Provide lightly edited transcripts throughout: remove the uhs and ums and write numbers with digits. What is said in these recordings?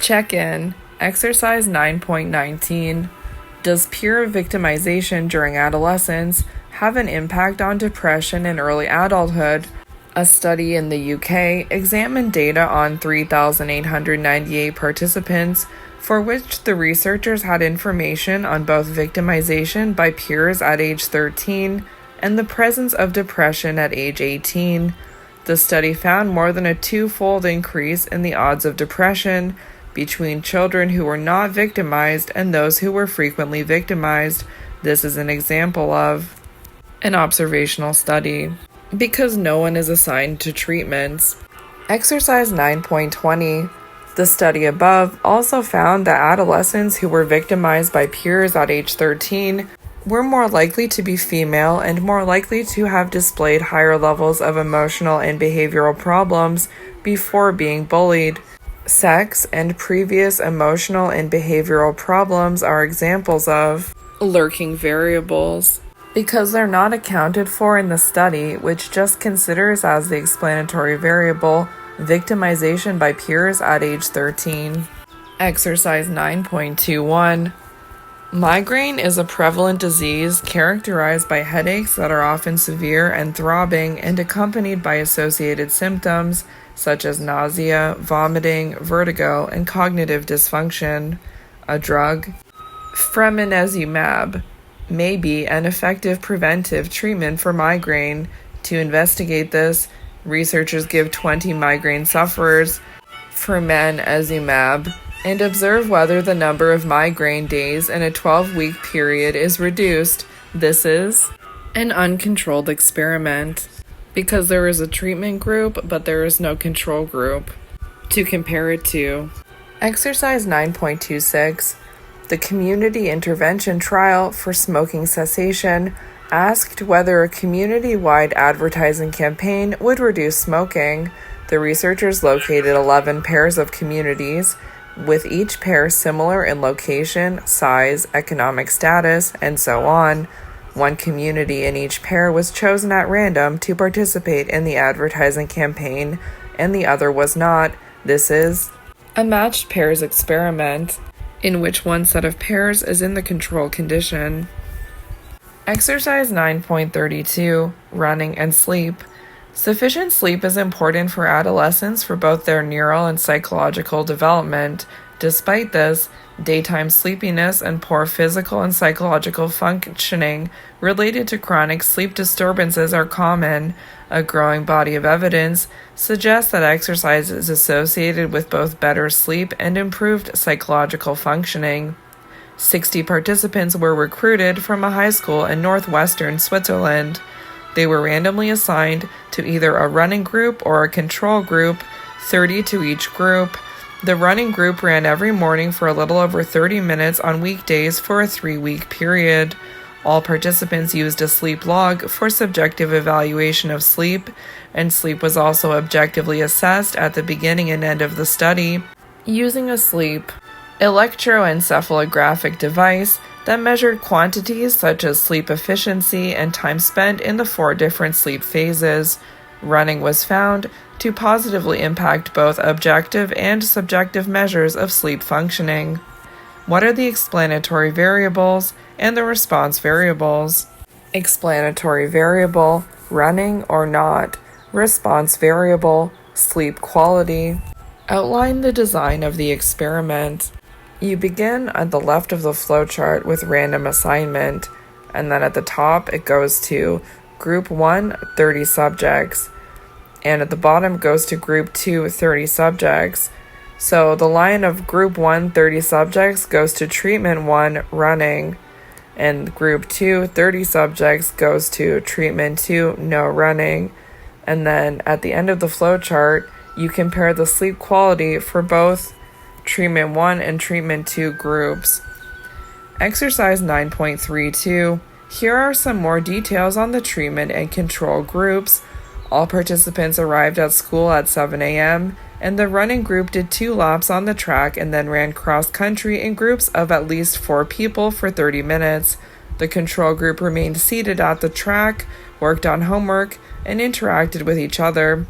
Check-in. Exercise 9.19. Does peer victimization during adolescence have an impact on depression in early adulthood? A study in the UK examined data on 3,898 participants for which the researchers had information on both victimization by peers at age 13 and the presence of depression at age 18. The study found more than a twofold increase in the odds of depression between children who were not victimized and those who were frequently victimized. This is an example of an observational study. Because no one is assigned to treatments. Exercise 9.20. The study above also found that adolescents who were victimized by peers at age 13 were more likely to be female and more likely to have displayed higher levels of emotional and behavioral problems before being bullied. Sex and previous emotional and behavioral problems are examples of lurking variables. Because they're not accounted for in the study, which just considers as the explanatory variable victimization by peers at age 13. Exercise 9.21. Migraine is a prevalent disease characterized by headaches that are often severe and throbbing and accompanied by associated symptoms such as nausea, vomiting, vertigo, and cognitive dysfunction. A drug, fremanezumab, may be an effective preventive treatment for migraine. To investigate this, researchers give 20 migraine sufferers fremanezumab and observe whether the number of migraine days in a 12-week period is reduced. This is an uncontrolled experiment because there is a treatment group but there is no control group to compare it to. Exercise 9.26. The community intervention trial for smoking cessation asked whether a community-wide advertising campaign would reduce smoking. The researchers located 11 pairs of communities, with each pair similar in location, size, economic status, and so on. One community in each pair was chosen at random to participate in the advertising campaign, and the other was not. This is a matched pairs experiment, in which one set of pairs is in the control condition. Exercise 9.32. Running and sleep. Sufficient sleep is important for adolescents for both their neural and psychological development. Despite this, daytime sleepiness and poor physical and psychological functioning related to chronic sleep disturbances are common. A growing body of evidence suggests that exercise is associated with both better sleep and improved psychological functioning. 60 participants were recruited from a high school in northwestern Switzerland. They were randomly assigned to either a running group or a control group, 30 to each group. The running group ran every morning for a little over 30 minutes on weekdays for a 3-week period. All participants used a sleep log for subjective evaluation of sleep, and sleep was also objectively assessed at the beginning and end of the study using a sleep electroencephalographic device that measured quantities such as sleep efficiency and time spent in the 4 different sleep phases. Running was found to positively impact both objective and subjective measures of sleep functioning. What are the explanatory variables and the response variables? Explanatory variable, running or not. Response variable, sleep quality. Outline the design of the experiment. You begin at the left of the flowchart with random assignment, and then at the top it goes to Group 1, 30 subjects, and at the bottom goes to Group 2, 30 subjects. So the line of Group 1, 30 subjects goes to Treatment 1, running, and Group 2, 30 subjects goes to Treatment 2, no running. And then at the end of the flowchart, you compare the sleep quality for both Treatment 1 and Treatment 2 groups. Exercise 9.32. Here are some more details on the treatment and control groups. All participants arrived at school at 7 a.m., and the running group did 2 laps on the track and then ran cross-country in groups of at least 4 people for 30 minutes. The control group remained seated at the track, worked on homework, and interacted with each other.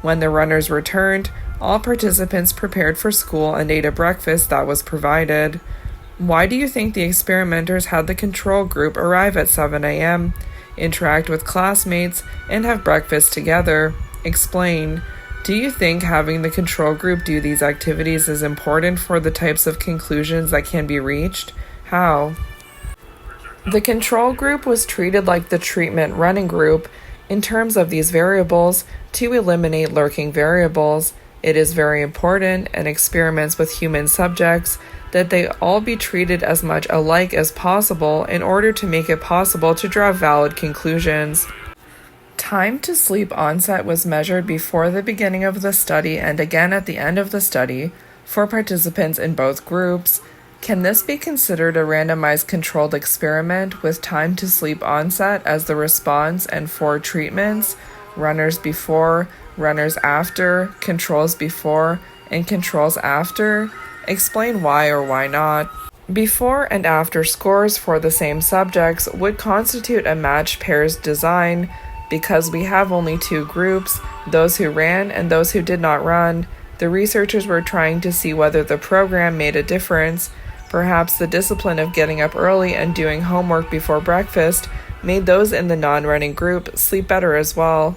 When the runners returned, All participants prepared for school and ate a breakfast that was provided. Why do you think the experimenters had the control group arrive at 7 a.m., interact with classmates, and have breakfast together? Explain. Do you think having the control group do these activities is important for the types of conclusions that can be reached? How? The control group was treated like the treatment running group in terms of these variables to eliminate lurking variables. It is very important in experiments with human subjects that they all be treated as much alike as possible in order to make it possible to draw valid conclusions. Time to sleep onset was measured before the beginning of the study and again at the end of the study for participants in both groups. Can this be considered a randomized controlled experiment with time to sleep onset as the response and 4 treatments: runners before, runners after, controls before, and controls after? Explain why or why not. Before and after scores for the same subjects would constitute a matched pairs design because we have only 2 groups, those who ran and those who did not run. The researchers were trying to see whether the program made a difference. Perhaps the discipline of getting up early and doing homework before breakfast made those in the non-running group sleep better as well.